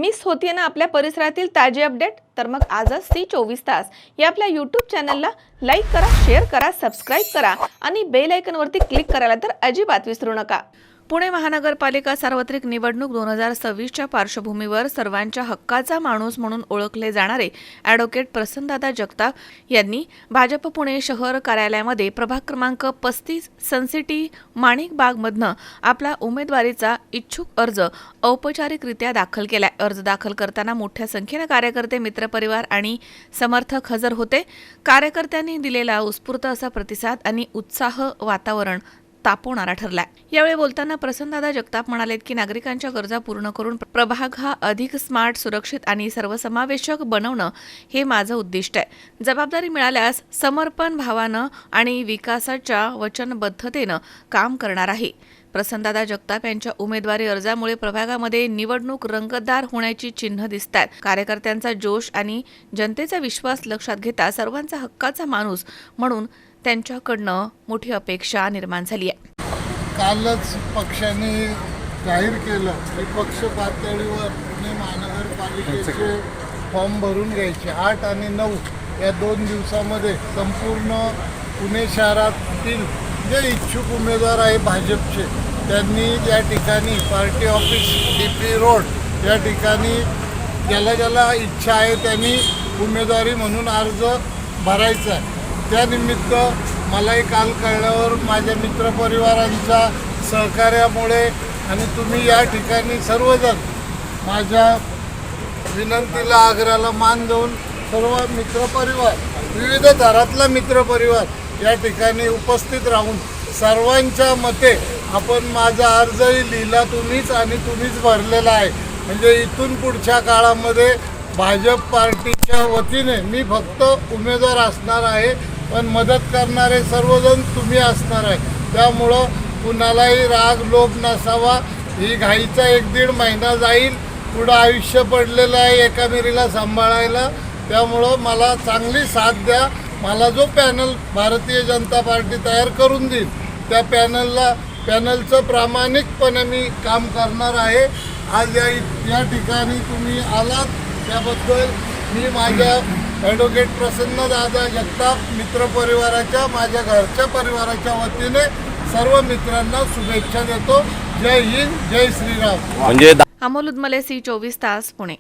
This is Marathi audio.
मिस होतीये ना आपल्या परिसरातील ताजे अपडेट? तर मग आजच सी 24 तास या आपल्या YouTube चॅनलला लाईक करा, शेअर करा, सबस्क्राइब करा आणि बेल आयकॉनवरती क्लिक करायला तर अजिबात विसरू नका। पुणे महानगरपालिका सार्वत्रिक निवडणूक 2026च्या पार्श्वभूमीवर सर्वांच्या हक्काचा माणूस म्हणून ओळखले जाणारे ॲडव्होकेट प्रसन्नदादा जगताप यांनी भाजप पुणे शहर कार्यालयामध्ये प्रभाग क्रमांक 35 सनसिटी माणिकबागमधनं आपला उमेदवारीचा इच्छुक अर्ज औपचारिकरित्या दाखल केलाय। अर्ज दाखल करताना मोठ्या संख्येने कार्यकर्ते, मित्रपरिवार आणि समर्थक हजर होते। कार्यकर्त्यांनी दिलेला उत्स्फूर्त असा प्रतिसाद आणि उत्साह वातावरण तापवणारा ठरलाय। यावेळी बोलताना प्रसन्नदादा जगताप म्हणालेत की नागरिकांच्या गरजा पूर्ण करून प्रभाग हा अधिक स्मार्ट, सुरक्षित आणि सर्वसमावेशक बनवणं हे माझं उद्दिष्ट आहे। जबाबदारी मिळाल्यास समर्पण भावानं आणि विकासाच्या वचनबद्धतेनं काम करणार आहे। प्रसन्नदादा जगताप यांच्या उमेदवारी अर्जामुळे प्रभागामध्ये निवडणूक रंगतदार होण्याची चिन्ह दिसतात। कार्यकर्त्यांचा जोश आणि जनतेचा विश्वास लक्षात घेता सर्वांचा हक्काचा माणूस म्हणून त्यांच्याकडनं मोठी अपेक्षा निर्माण झाली आहे। कालच पक्षाने जाहीर केलं की पक्ष पातळीवर पुणे महानगरपालिकेचे फॉर्म भरून घ्यायचे 8 आणि 9 या 2 दिवसामध्ये संपूर्ण पुणे शहरातील जे इच्छुक उमेदवार आहे भाजपचे त्यांनी या ठिकाणी पार्टी ऑफिस DP रोड या ठिकाणी ज्याला इच्छा आहे त्यांनी उमेदवारी म्हणून अर्ज भरायचा आहे। त्यानिमित्त मलाही काल कळल्यावर माझ्या मित्रपरिवारांच्या सहकार्यामुळे आणि तुम्ही या ठिकाणी सर्वजण माझ्या विनंतीला आग्रहाला मान देऊन सर्व मित्रपरिवार, विविध थरातला मित्रपरिवार या ठिकाणी उपस्थित राहून सर्वांच्या मते आपण माझा अर्जही लिहिला तुम्हीच आणि तुम्हीच भरलेला आहे। म्हणजे इथून पुढच्या काळामध्ये भाजप पार्टीच्या वतीने मी फक्त उमेदवार असणार आहे, पण मदत करणारे सर्वजण तुम्ही असणार आहे। त्यामुळं कुणालाही राग लोभ नसावा। ही घाईचा 1-1.5 महिना जाईल, पुढं आयुष्य पडलेलं आहे एकामेरीला सांभाळायला। त्यामुळं मला चांगली साथ द्या। मला जो पॅनल भारतीय जनता पार्टी तयार करून देईल त्या पॅनलचं प्रामाणिकपणे मी काम करणार आहे। आज या ठिकाणी तुम्ही आलात त्याबद्दल मी माझ्या ॲडव्होकेट प्रसन्नदादा जगताप मित्रपरिवाराच्या, माझ्या घरच्या परिवाराच्या वतीने सर्व मित्रांना शुभेच्छा देतो। जय हिंद, जय श्रीराम। अमोल उदमले, सी 24 तास, पुणे।